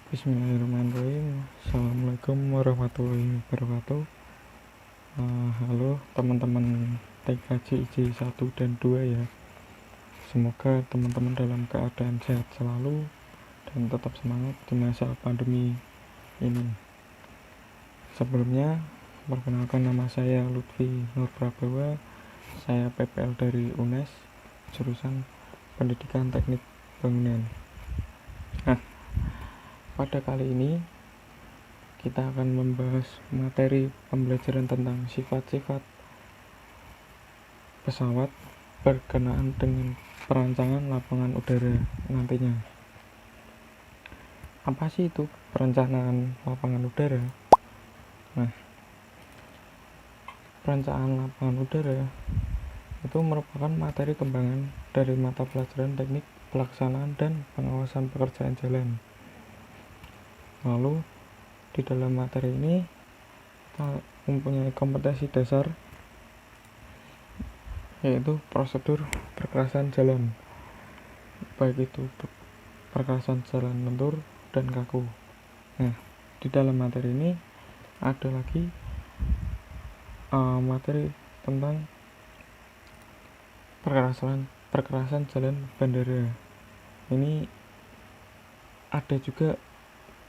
Bismillahirrahmanirrahim. Assalamualaikum warahmatullahi wabarakatuh. Halo teman-teman TKJ 1 dan 2 ya. Semoga teman-teman dalam keadaan sehat selalu dan tetap semangat di masa pandemi ini. Sebelumnya, perkenalkan, nama saya Lutfi Nur Prabowo. Saya PPL dari UNES, jurusan Pendidikan Teknik Bangunan. Pada kali ini kita akan membahas materi pembelajaran tentang sifat-sifat pesawat berkenaan dengan perancangan lapangan udara nantinya. Apa sih itu perencanaan lapangan udara? Perencanaan lapangan udara itu merupakan materi kembangan dari mata pelajaran teknik pelaksanaan dan pengawasan pekerjaan jalan. Lalu di dalam materi ini kita mempunyai kompetensi dasar, yaitu prosedur perkerasan jalan, baik itu perkerasan jalan lentur dan kaku. Di dalam materi ini ada lagi materi tentang perkerasan jalan bandara. Ini ada juga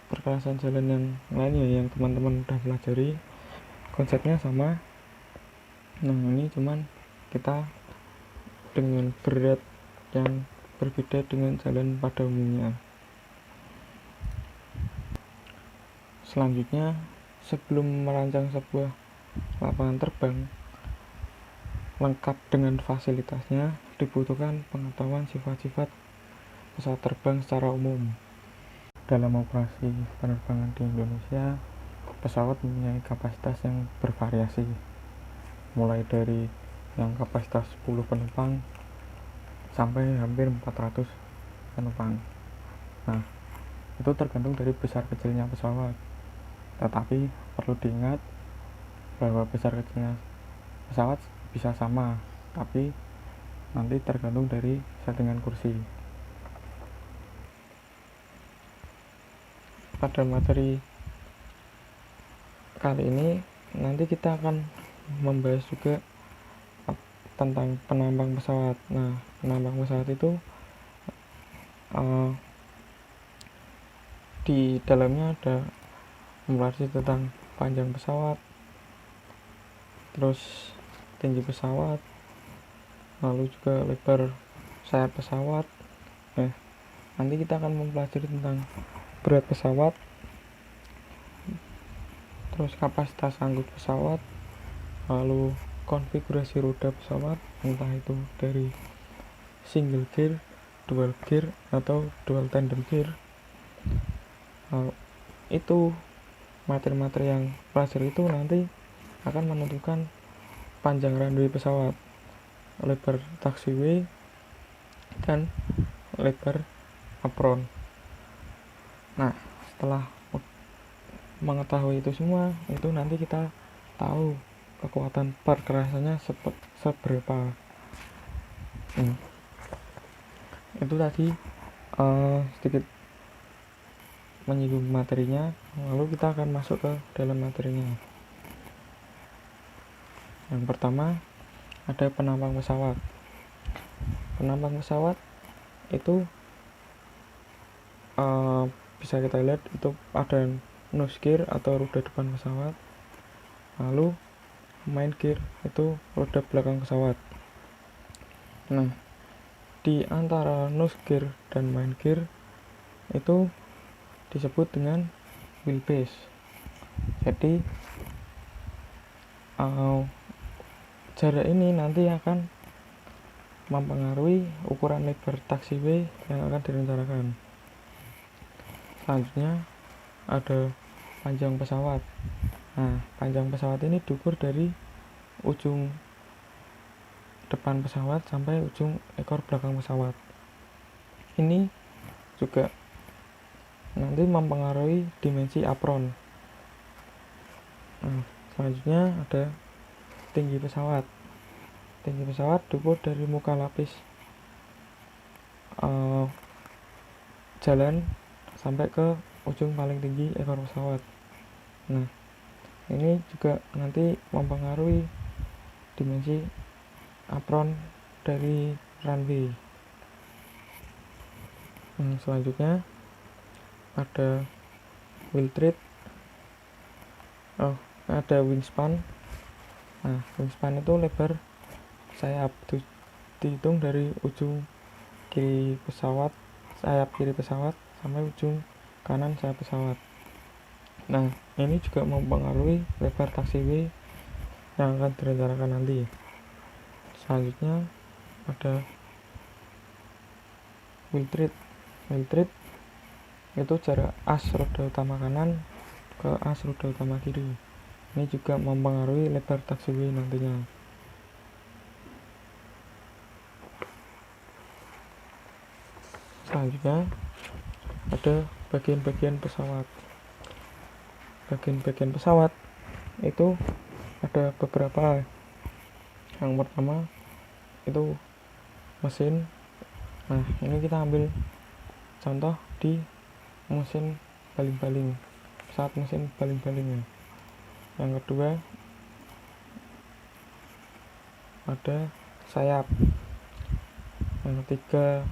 perkerasan jalan yang lainnya yang teman-teman udah pelajari, konsepnya sama. Ini cuman kita dengan berat yang berbeda dengan jalan pada umumnya. Selanjutnya, sebelum merancang sebuah lapangan terbang lengkap dengan fasilitasnya, dibutuhkan pengetahuan sifat-sifat pesawat terbang secara umum. Dalam operasi penerbangan di Indonesia, pesawat mempunyai kapasitas yang bervariasi, mulai dari yang kapasitas 10 penumpang sampai hampir 400 penumpang. Itu tergantung dari besar kecilnya pesawat. Tetapi perlu diingat bahwa besar kecilnya pesawat bisa sama, tapi nanti tergantung dari settingan kursi. Pada materi kali ini nanti kita akan membahas juga tentang penambang pesawat. Penambang pesawat itu di dalamnya ada membahas tentang panjang pesawat, terus tinggi pesawat, lalu juga lebar sayap pesawat. Nanti kita akan mempelajari tentang berat pesawat, terus kapasitas angkut pesawat, lalu konfigurasi roda pesawat, entah itu dari single gear, dual gear, atau dual tandem gear. Itu materi-materi yang pelajari itu nanti akan menentukan panjang runway pesawat, lebar taxiway, dan lebar apron. Setelah mengetahui itu semua, itu nanti kita tahu kekuatan perkerasannya seberapa. Itu tadi sedikit menyinggung materinya, lalu kita akan masuk ke dalam materinya. Yang pertama ada penambang pesawat. Penambang pesawat itu bisa kita lihat itu ada nose gear atau roda depan pesawat, lalu main gear itu roda belakang pesawat. Di antara nose gear dan main gear itu disebut dengan wheelbase. Jadi jarak ini nanti akan mempengaruhi ukuran lebar taxiway yang akan direncanakan. Selanjutnya ada panjang pesawat. Panjang pesawat ini diukur dari ujung depan pesawat sampai ujung ekor belakang pesawat. Ini juga nanti mempengaruhi dimensi apron. Selanjutnya ada tinggi pesawat. Tinggi pesawat diukur dari muka lapis jalan sampai ke ujung paling tinggi ekor pesawat. Nah, ini juga nanti mempengaruhi dimensi apron dari runway. Selanjutnya ada wheel tread, ada wingspan. Nah, wingspan itu lebar sayap, dihitung dari ujung kiri pesawat, sayap kiri pesawat sampai ujung kanan sayap pesawat. Nah, ini juga mempengaruhi lebar taxiway yang akan direncanakan nanti. Selanjutnya ada wheel tread. Wheel tread itu jarak as roda utama kanan ke as roda utama kiri. Ini juga mempengaruhi lebar taxiway nantinya. Selanjutnya ada bagian-bagian pesawat. Bagian-bagian pesawat itu ada beberapa. Yang pertama itu mesin. Nah, ini kita ambil contoh di mesin baling-baling, pesawat mesin baling-balingnya. Yang kedua ada sayap. Yang ketiga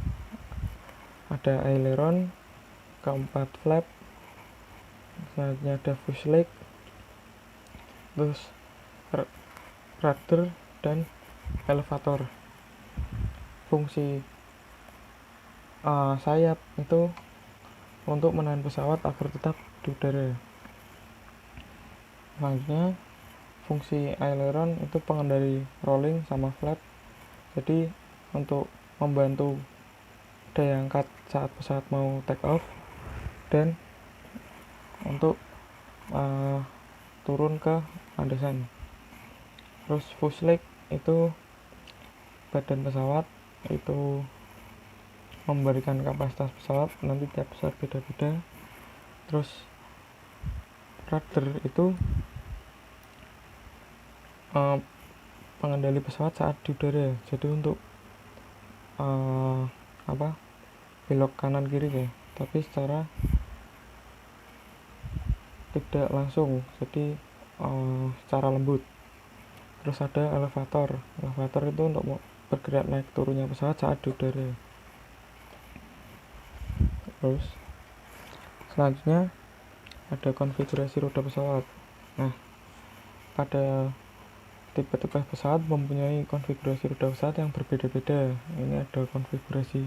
ada aileron. Keempat flap. Selanjutnya ada fuselage, terus rudder dan elevator. Fungsi sayap itu untuk menahan pesawat agar tetap di udara. Selanjutnya fungsi aileron itu pengendali rolling sama flap, jadi untuk membantu daya angkat saat pesawat mau take off dan untuk turun ke landasan. Terus fuselage itu badan pesawat, itu memberikan kapasitas pesawat, nanti tiap pesawat beda-beda. Terus rudder itu pengendali pesawat saat di udara, jadi untuk belok kanan kiri ya, tapi secara tidak langsung, jadi secara lembut. Terus ada elevator. Elevator itu untuk bergerak naik turunnya pesawat saat di udara. Terus selanjutnya ada konfigurasi roda pesawat. Nah, pada tipe-tipe pesawat mempunyai konfigurasi roda pesawat yang berbeda-beda. Ini ada konfigurasi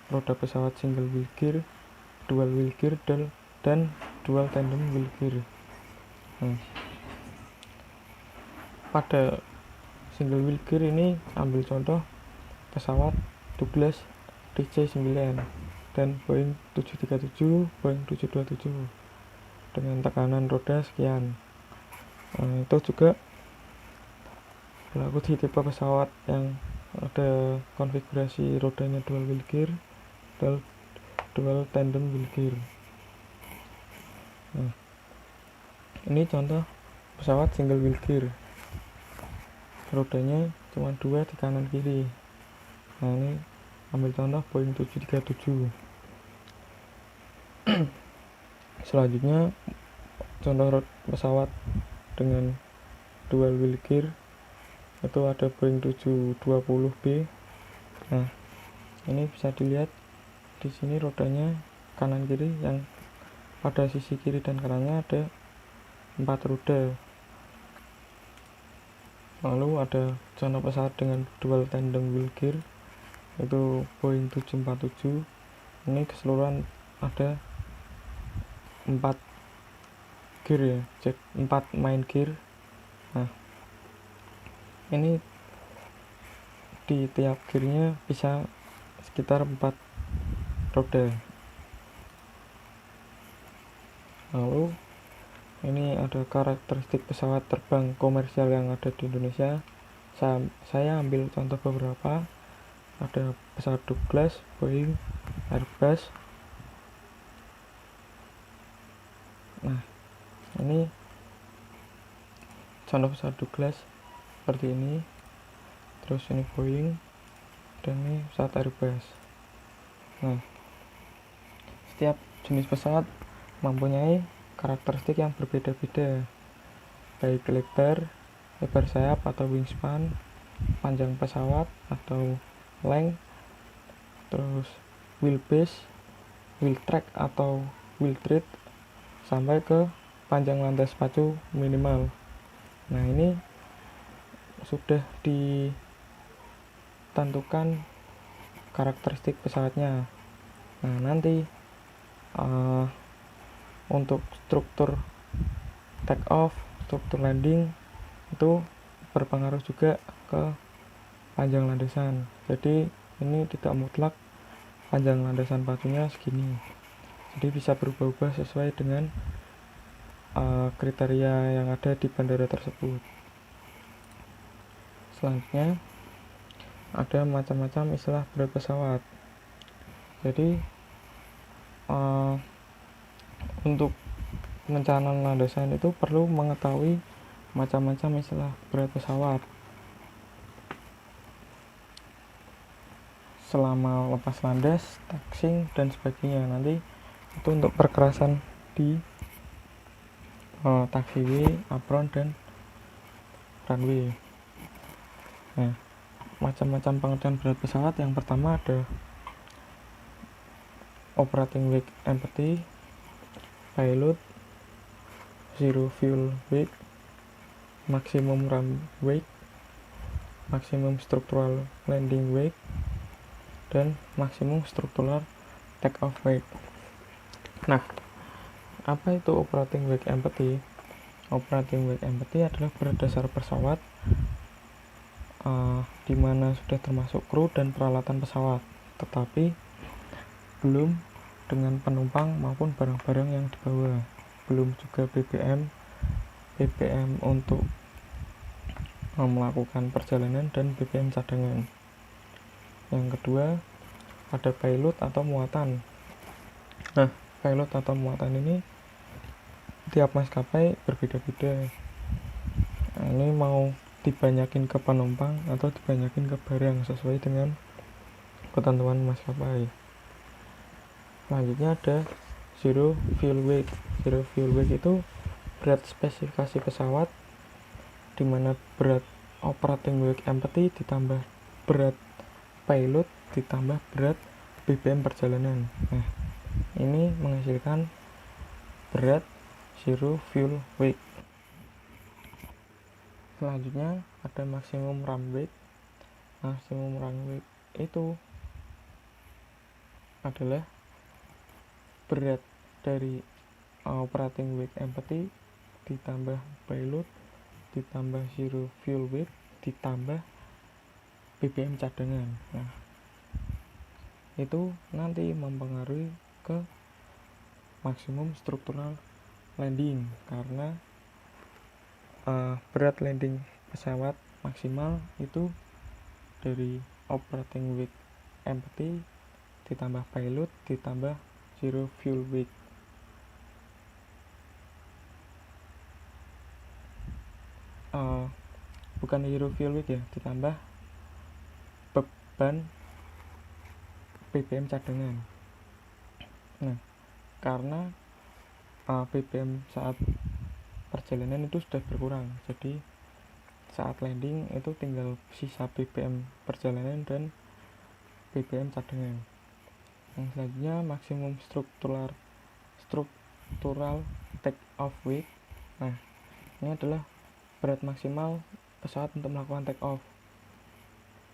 roda pesawat single wheel gear, dual wheel gear, dan dual tandem wheel gear. Nah, pada single wheel gear ini ambil contoh pesawat Douglas DC-9 dan Boeing 737, Boeing 727 dengan tekanan roda sekian. Itu juga berlaku di tipe pesawat yang ada konfigurasi rodanya dual wheel gear, dual tandem wheel gear. Nah, ini contoh pesawat single wheel gear, rodanya cuma 2 di kanan kiri. Nah, ini ambil contoh Boeing 737. Selanjutnya contoh pesawat dengan dual wheel gear itu ada Boeing 720B. Nah, ini bisa dilihat di sini rodanya kanan kiri, yang pada sisi kiri dan kanannya ada 4 roda. Lalu ada contoh pesawat dengan dual tandem wheel gear itu Boeing 747. Ini keseluruhan ada 4 gear ya, 4 main gear. Nah, ini di tiap gearnya bisa sekitar 4 roda. Lalu ini ada karakteristik pesawat terbang komersial yang ada di Indonesia. Saya ambil contoh beberapa. Ada pesawat Douglas, Boeing, Airbus. Nah, ini contoh pesawat Douglas seperti ini. Terus ini Boeing, dan ini pesawat Airbus. Nah, setiap jenis pesawat mempunyai karakteristik yang berbeda-beda, baik lebar sayap atau wingspan, panjang pesawat atau length, terus wheelbase, wheel track atau wheel tread, sampai ke panjang lantai pacu minimal. Nah, ini sudah ditentukan karakteristik pesawatnya. Nah, nanti untuk struktur take off, struktur landing itu berpengaruh juga ke panjang landasan. Jadi ini tidak mutlak panjang landasan pacunya segini. Jadi bisa berubah-ubah sesuai dengan kriteria yang ada di bandara tersebut. Selanjutnya ada macam-macam istilah berat pesawat. Jadi untuk perencanaan landasan itu perlu mengetahui macam-macam istilah berat pesawat. Selama lepas landas, taxiing dan sebagainya. Nanti itu untuk perkerasan di taxiway, apron dan runway. Nah, macam-macam pengertian berat pesawat. Yang pertama ada operating weight empty, pilot, zero fuel weight, maximum run weight, maximum structural landing weight, dan maksimum struktural take off weight. Nah, apa itu operating weight empty? Operating weight empty adalah berat dasar pesawat di mana sudah termasuk kru dan peralatan pesawat, tetapi belum dengan penumpang maupun barang-barang yang dibawa, belum juga BBM untuk melakukan perjalanan dan BBM cadangan. Yang kedua ada payload atau muatan. Nah, payload atau muatan ini tiap maskapai berbeda-beda. Nah, ini mau dibanyakin ke penumpang atau dibanyakin ke barang sesuai dengan ketentuan maskapai. Selanjutnya ada zero fuel weight. Zero fuel weight itu berat spesifikasi pesawat, di mana berat operating weight empty ditambah berat payload ditambah berat BBM perjalanan. Nah, ini menghasilkan berat zero fuel weight. Selanjutnya ada maximum run weight. Maximum run weight itu adalah berat dari operating weight empty ditambah payload ditambah zero fuel weight ditambah BBM cadangan. Nah, itu nanti mempengaruhi ke maksimum structural landing, karena berat landing pesawat maksimal itu dari operating weight empty ditambah payload ditambah zero fuel weight. Bukan zero fuel weight ya, ditambah beban BBM cadangan. Nah, karena BBM saat perjalanan itu sudah berkurang, jadi saat landing itu tinggal sisa BBM perjalanan dan BBM cadangan. Yang selanjutnya maksimum struktural take off weight. Nah, ini adalah berat maksimal pesawat untuk melakukan take off.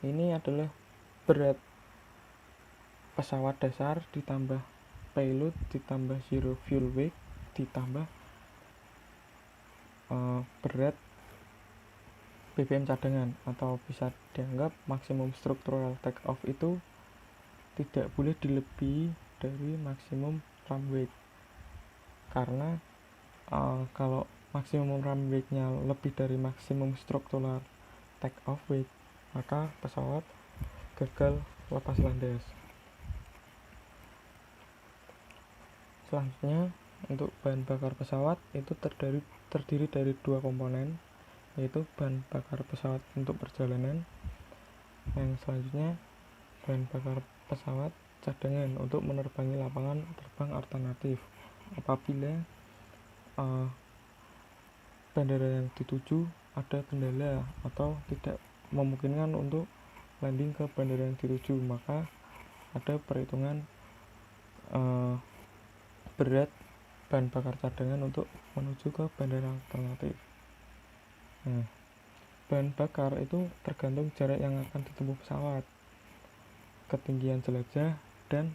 Ini adalah berat pesawat dasar ditambah payload ditambah zero fuel weight ditambah berat BBM cadangan, atau bisa dianggap maksimum structural take off itu tidak boleh dilebihi dari maksimum run weight, karena kalau maksimum run weight-nya lebih dari maksimum structural take off weight, maka pesawat gagal lepas landas. Selanjutnya, untuk bahan bakar pesawat itu terdiri dari dua komponen, yaitu bahan bakar pesawat untuk perjalanan. Yang selanjutnya bahan bakar pesawat cadangan untuk menerbangi lapangan terbang alternatif apabila bandara yang dituju ada kendala atau tidak memungkinkan untuk landing ke bandara yang dituju, maka ada perhitungan berat bahan bakar cadangan untuk menuju ke bandara alternatif. Nah, bahan bakar itu tergantung jarak yang akan ditempuh pesawat, ketinggian jelajah, dan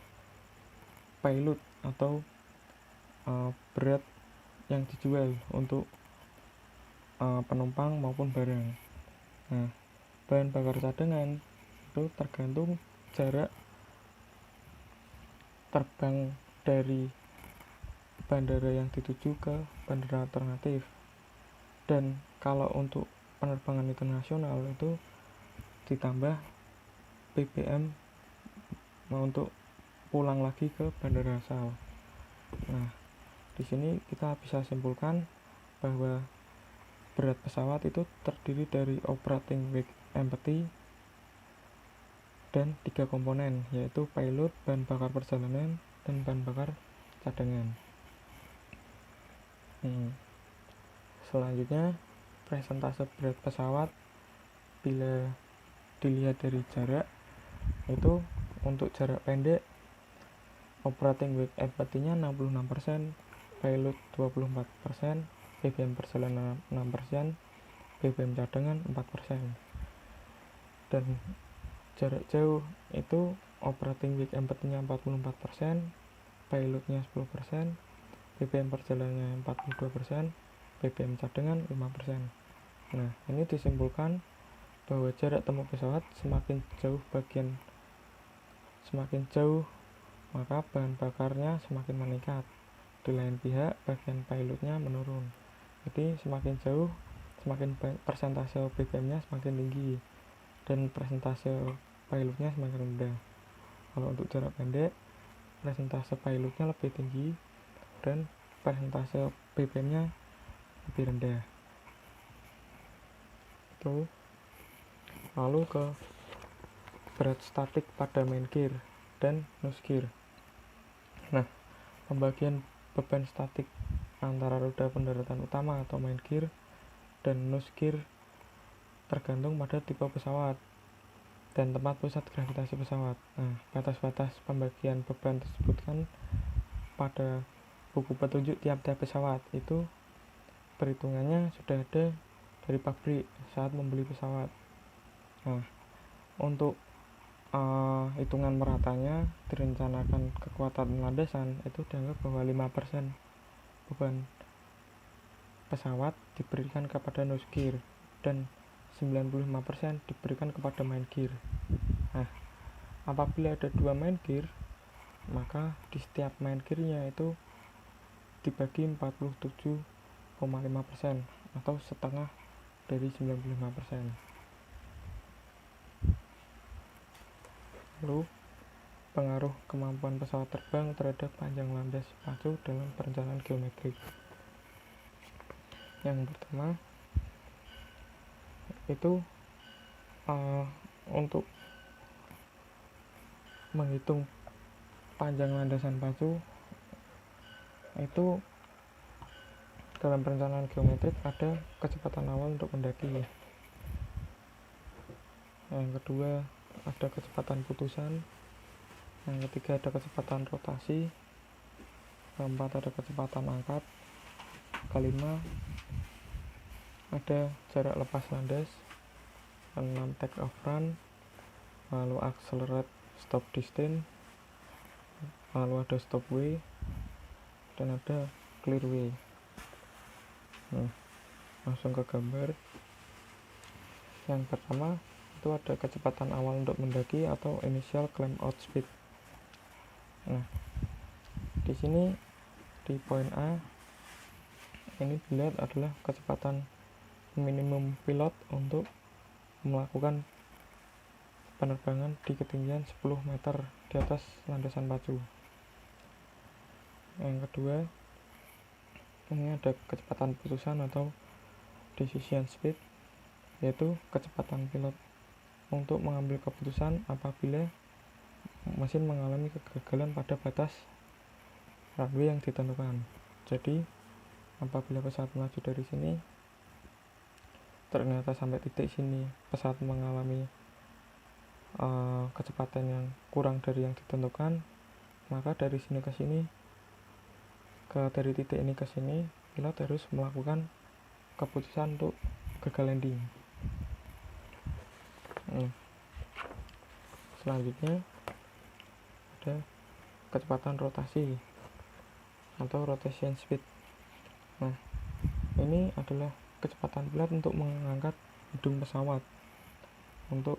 payload atau berat yang dijual untuk penumpang maupun barang. Nah, bahan bakar cadangan itu tergantung jarak terbang dari bandara yang dituju ke bandara alternatif. Dan kalau untuk penerbangan internasional itu ditambah BBM untuk pulang lagi ke bandara asal. Nah, di sini kita bisa simpulkan bahwa berat pesawat itu terdiri dari operating weight empty dan 3 komponen, yaitu payload, bahan bakar perjalanan, dan bahan bakar cadangan. Selanjutnya, presentase berat pesawat bila dilihat dari jarak itu untuk jarak pendek operating weight empty-nya 66%, payload 24%, BBM perjalanan 6%, BBM cadangan 4%. Dan jarak jauh itu operating weight empty-nya 44%, payloadnya 10%, BBM perjalanannya 42%, BBM cadangan 5%. Nah, ini disimpulkan bahwa jarak tempuh pesawat semakin jauh maka bahan bakarnya semakin meningkat. Di lain pihak, bagian payloadnya menurun. Jadi semakin jauh, semakin persentase BBM-nya semakin tinggi dan persentase payloadnya semakin rendah. Kalau untuk jarak pendek, persentase payloadnya lebih tinggi dan persentase BBM-nya lebih rendah. Itu. Lalu ke berat statik pada main gear dan nose gear. Nah, pembagian beban statik antara roda pendaratan utama atau main gear dan nose gear tergantung pada tipe pesawat dan tempat pusat gravitasi pesawat. Nah, batas-batas pembagian beban disebutkan pada buku petunjuk tiap-tiap pesawat. Itu perhitungannya sudah ada dari pabrik saat membeli pesawat. Nah, untuk hitungan meratanya direncanakan kekuatan landasan itu dianggap bahwa 5% beban pesawat diberikan kepada nose gear dan 95% diberikan kepada main gear. Nah, apabila ada 2 main gear, maka di setiap main gearnya itu dibagi 47,5% atau setengah dari 95%. Lalu, pengaruh kemampuan pesawat terbang terhadap panjang landas pacu dalam perencanaan geometrik. Yang pertama, itu untuk menghitung panjang landasan pacu itu dalam perencanaan geometrik ada kecepatan awal untuk mendaki. Yang kedua, ada kecepatan putusan. Yang ketiga, ada kecepatan rotasi. Keempat, ada kecepatan angkat. Kelima, ada jarak lepas landas. 6, take off run. Lalu accelerate stop distance. Lalu ada stop way dan ada clear way. Langsung ke gambar. Yang pertama itu ada kecepatan awal untuk mendaki atau initial climb out speed. Nah, di sini di poin A ini dilihat adalah kecepatan minimum pilot untuk melakukan penerbangan di ketinggian 10 meter di atas landasan pacu. Yang kedua, ini ada kecepatan putusan atau decision speed, yaitu kecepatan pilot untuk mengambil keputusan apabila mesin mengalami kegagalan pada batas runway yang ditentukan. Jadi apabila pesawat melaju dari sini, ternyata sampai titik sini pesawat mengalami kecepatan yang kurang dari yang ditentukan, maka dari sini ke sini, dari titik ini ke sini, pilot harus melakukan keputusan untuk gagal landing. Selanjutnya ada kecepatan rotasi atau rotation speed. Nah, ini adalah kecepatan pilot untuk mengangkat hidung pesawat untuk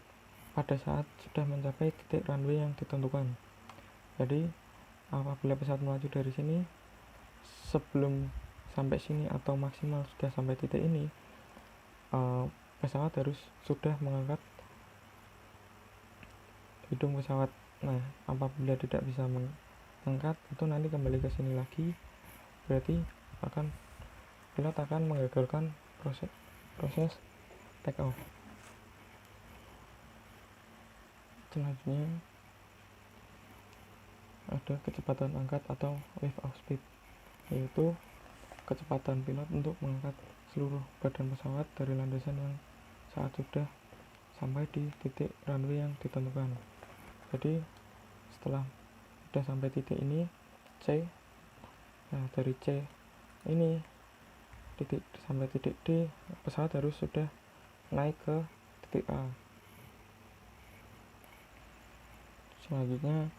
pada saat sudah mencapai titik runway yang ditentukan. Jadi apabila pesawat melaju dari sini, sebelum sampai sini atau maksimal sudah sampai titik ini, pesawat harus sudah mengangkat hidung pesawat. Nah, apabila tidak bisa mengangkat, itu nanti kembali ke sini lagi, berarti pilot akan menggagalkan proses take off. Selanjutnya ada kecepatan angkat atau lift off speed, yaitu kecepatan pilot untuk mengangkat seluruh badan pesawat dari landasan yang saat sudah sampai di titik runway yang ditentukan. Jadi setelah sudah sampai titik ini C, nah dari C ini titik sampai titik D, pesawat harus sudah naik ke titik A. Selanjutnya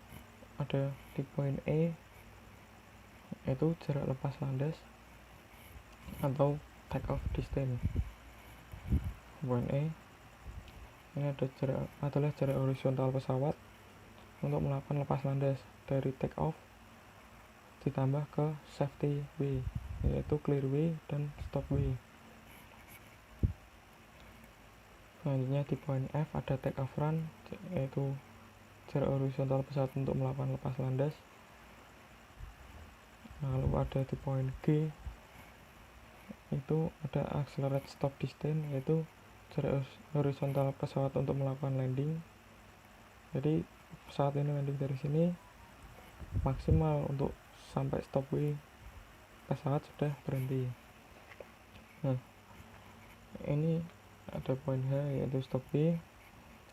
ada di poin E, yaitu jarak lepas landas atau take off distance. Poin E ini adalah jarak horizontal pesawat untuk melakukan lepas landas dari take off ditambah ke safety way, yaitu clear way dan stop way. Selanjutnya di poin F ada take off run, yaitu jarak horizontal pesawat untuk melakukan lepas landas. Lalu ada di poin G, itu ada accelerate stop distance, yaitu jarak horizontal pesawat untuk melakukan landing. Jadi pesawat ini landing dari sini, maksimal untuk sampai stop way pesawat sudah berhenti. Nah, ini ada poin H, yaitu stop way,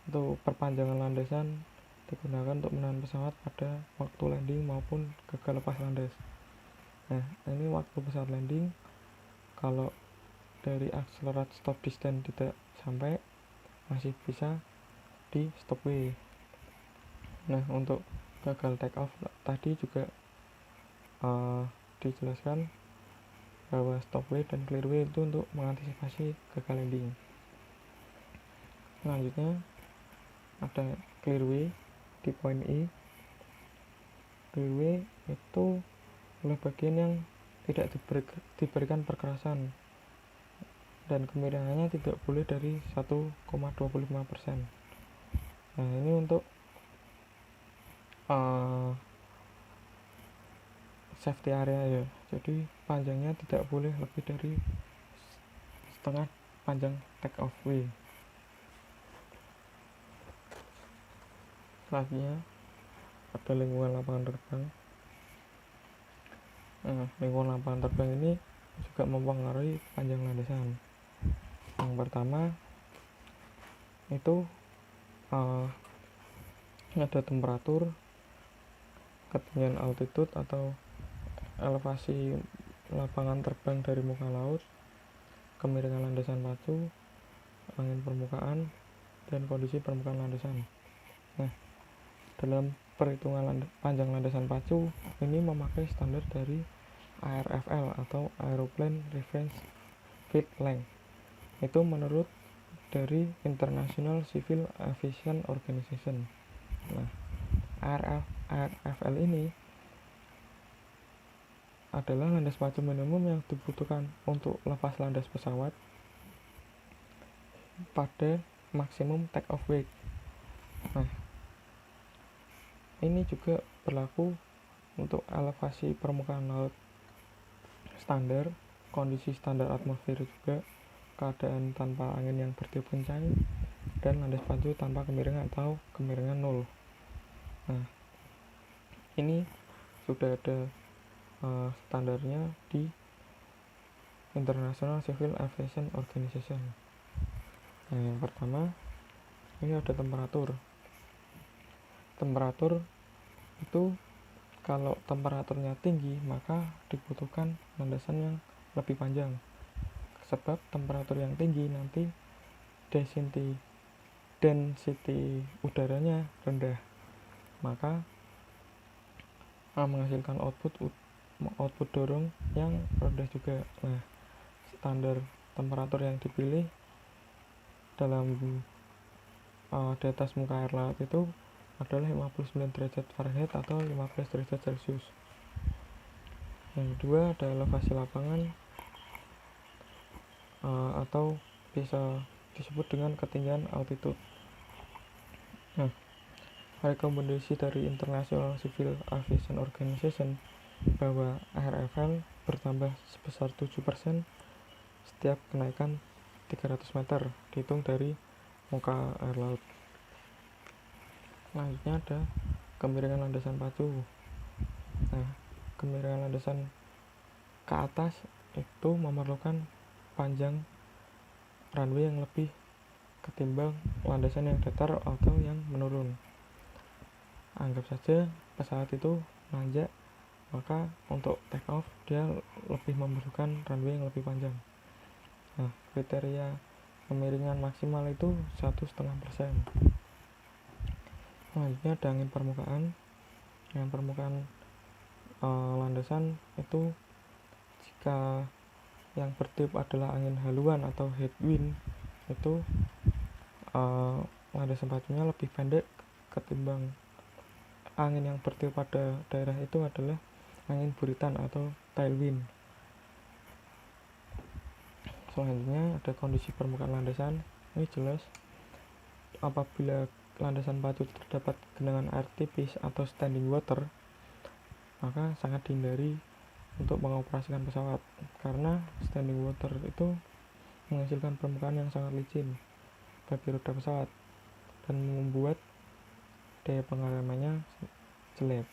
itu perpanjangan landasan digunakan untuk menahan pesawat pada waktu landing maupun gagal lepas landas. Nah, ini waktu pesawat landing, kalau dari accelerate stop distance tidak sampai, masih bisa di stop way. Nah, untuk gagal take off tadi juga dijelaskan bahwa stop way dan clear way itu untuk mengantisipasi gagal landing. Selanjutnya ada clear way di poin I. Clear way itu adalah bagian yang tidak diberikan perkerasan dan kemiringannya tidak boleh dari 1,25%. Nah, ini untuk safety area ya, jadi panjangnya tidak boleh lebih dari setengah panjang take off way. Selanjutnya ada lingkungan lapangan terbang. Lingkungan lapangan terbang ini juga mempengaruhi panjang landasan. Yang pertama itu ada temperatur, ketinggian altitude atau elevasi lapangan terbang dari muka laut, kemiringan landasan pacu, angin permukaan, dan kondisi permukaan landasan. Nah, dalam perhitungan panjang landasan pacu ini memakai standar dari ARFL atau Aeroplane Reference Flight Length. Itu menurut dari International Civil Aviation Organization. Nah, ARFL ini adalah landas pacu minimum yang dibutuhkan untuk lepas landas pesawat pada maksimum take off weight. Nah, ini juga berlaku untuk elevasi permukaan laut standar, kondisi standar atmosfer juga, keadaan tanpa angin yang bertiup kencang, dan landas pacu tanpa kemiringan atau kemiringan 0. Nah, ini sudah ada standarnya di International Civil Aviation Organization. Nah, yang pertama ini ada temperatur. Temperatur itu kalau temperaturnya tinggi maka dibutuhkan landasan yang lebih panjang. Sebab temperatur yang tinggi nanti density udaranya rendah, maka menghasilkan output dorong yang rendah juga. Nah, standar temperatur yang dipilih dalam di atas muka air laut itu adalah 59 derajat Fahrenheit atau 15 derajat Celcius. Yang kedua ada elevasi lapangan atau bisa disebut dengan ketinggian altitude. Nah, rekomendasi dari International Civil Aviation Organization bahwa RFL bertambah sebesar 7% setiap kenaikan 300 meter dihitung dari muka air laut. Selanjutnya ada kemiringan landasan pacu. Nah, kemiringan landasan ke atas itu memerlukan panjang runway yang lebih ketimbang landasan yang datar atau yang menurun. Anggap saja pesawat itu nanjak, maka untuk take off dia lebih memerlukan runway yang lebih panjang. Nah, kriteria kemiringan maksimal itu 1,5%. Selanjutnya ada angin permukaan. Angin permukaan landasan itu jika yang bertiup adalah angin haluan atau headwind, itu landasan pacunya lebih pendek ketimbang angin yang bertiup pada daerah itu adalah angin buritan atau tailwind. Selanjutnya ada kondisi permukaan landasan. Ini jelas apabila landasan pacu terdapat genangan air tipis atau standing water, maka sangat dihindari untuk mengoperasikan pesawat, karena standing water itu menghasilkan permukaan yang sangat licin bagi roda pesawat dan membuat daya pengeremannya jelek.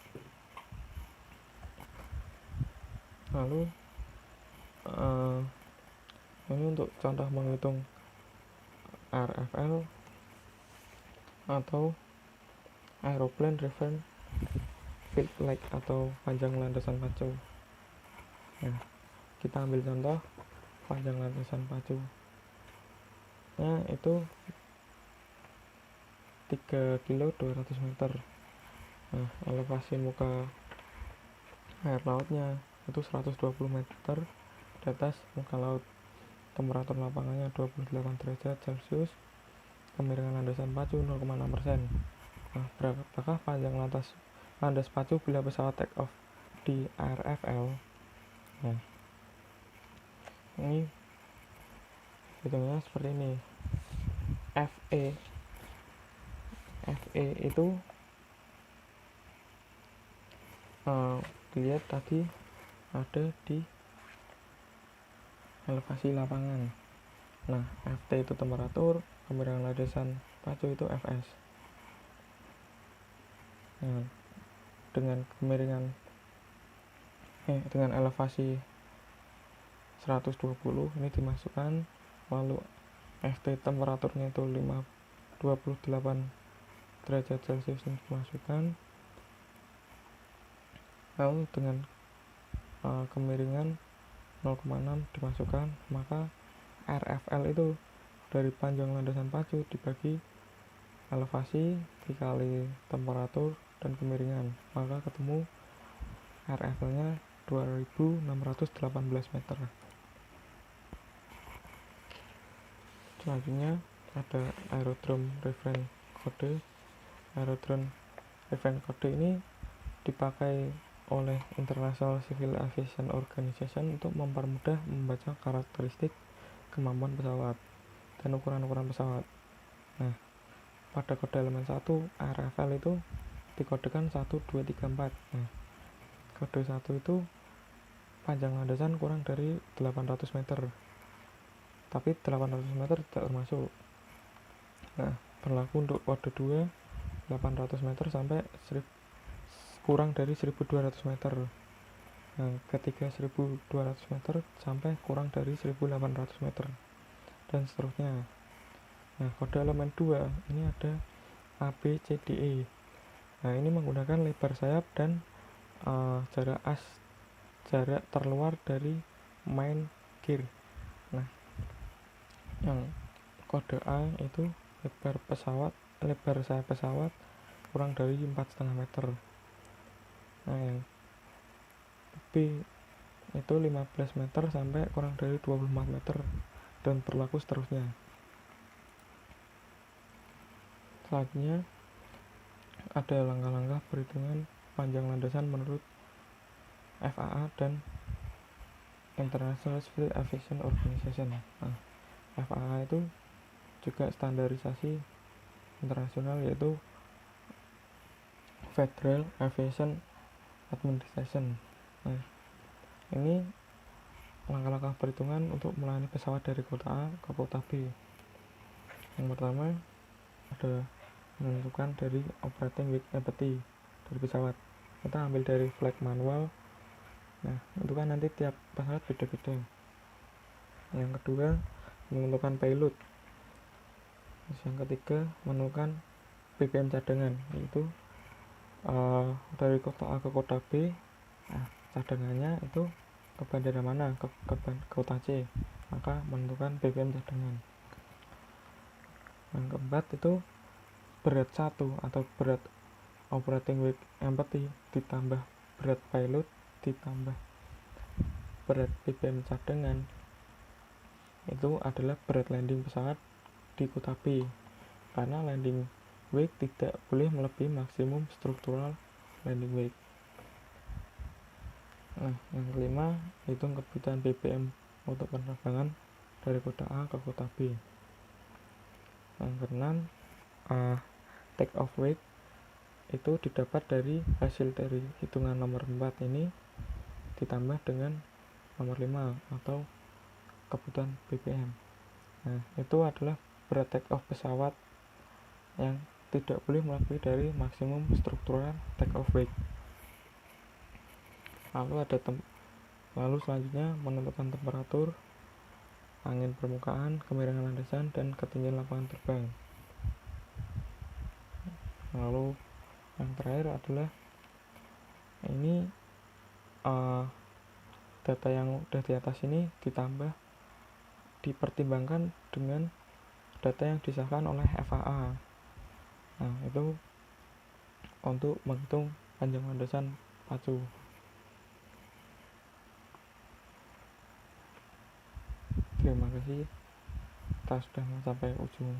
Lalu ini untuk contoh menghitung RFL atau Aeroplane Reference Field Leg atau panjang landasan pacu. Nah, kita ambil contoh panjang landasan pacu. Nah, itu 3 kilo 200 meter. Nah, elevasi muka air lautnya itu 120 meter di atas muka laut. Temperatur lapangannya 28 derajat Celcius. Kemiringan landasan pacu 0,6%. Nah, berapakah panjang landas pacu bila pesawat take off di RFL? Nah, ini hitungnya seperti ini. FE itu dilihat tadi ada di elevasi lapangan. Nah, FT itu temperatur, kemiringan landasan pacu itu Fs. Nah, dengan elevasi 120 ini dimasukkan, lalu FT temperaturnya itu 28 derajat Celcius ini dimasukkan, lalu dengan kemiringan 0,6 dimasukkan, maka RFL itu dari panjang landasan pacu dibagi elevasi dikali temperatur dan kemiringan, maka ketemu RFL nya 2618 meter. Selanjutnya ada Aerodrome Reference Code. Aerodrome Reference Code ini dipakai oleh International Civil Aviation Organization untuk mempermudah membaca karakteristik kemampuan pesawat dan ukuran-ukuran pesawat. Nah, pada kode elemen 1 RFL itu dikodekan 1, 2, 3, 4. Nah, kode 1 itu panjang landasan kurang dari 800 meter, tapi 800 meter tidak termasuk. Nah, berlaku untuk kode 2 1800 meter sampai kurang dari 1200 meter. Nah, ketiga 1200 meter sampai kurang dari 1800 meter dan seterusnya. Nah, kode elemen 2 ini ada A, B, C, D, E. Nah, ini menggunakan lebar sayap dan jarak terluar dari main gear. Nah, yang kode A itu lebar sayap pesawat kurang dari 4,5 meter. Nah, yang B itu 15 meter sampai kurang dari 24 meter dan berlaku seterusnya. Selanjutnya ada langkah-langkah perhitungan panjang landasan menurut FAA dan International Civil Aviation Organization. Nah, FAA itu juga standarisasi internasional, yaitu Federal Aviation Administration. Nah, ini langkah-langkah perhitungan untuk melayani pesawat dari kota A ke kota B. Yang pertama ada menentukan dari operating weight empty dari pesawat. Kita ambil dari flight manual. Nah, itu kan nanti tiap pesawat beda-beda. Yang kedua menentukan payload. Terus yang ketiga menentukan BPM cadangan, yaitu dari kota A ke kota B. Nah, cadangannya itu ke bandara mana, ke kota C, maka menentukan BPM cadangan. Yang keempat itu berat 1 atau berat operating weight empty ditambah berat payload ditambah berat BPM cadangan, itu adalah berat landing pesawat di kota B, karena landing weight tidak boleh melebihi maksimum struktural landing weight. Nah, yang kelima hitung kebutuhan BPM untuk penerbangan dari kota A ke kota B. Yang keenam take off weight itu didapat dari hasil dari hitungan nomor 4 ini ditambah dengan nomor 5 atau kebutuhan BPM. Nah, itu adalah berat take off pesawat yang tidak boleh melebihi dari maksimum struktural take off weight. Lalu selanjutnya menentukan temperatur, angin permukaan, kemiringan landasan, dan ketinggian lapangan terbang. Lalu yang terakhir adalah ini data yang udah di atas ini dipertimbangkan dengan data yang disahkan oleh FAA. Nah, itu untuk menghitung panjang landasan pacu. Terima kasih, kita sudah mencapai ujung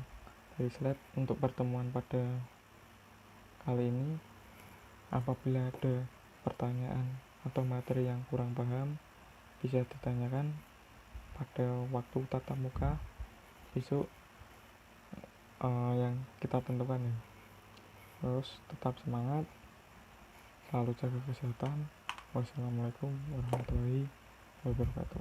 dari slide untuk pertemuan pada kali ini. Apabila ada pertanyaan atau materi yang kurang paham, bisa ditanyakan pada waktu tatap muka besok yang kita tentukan ya. Terus tetap semangat, selalu jaga kesehatan. Wassalamualaikum warahmatullahi wabarakatuh.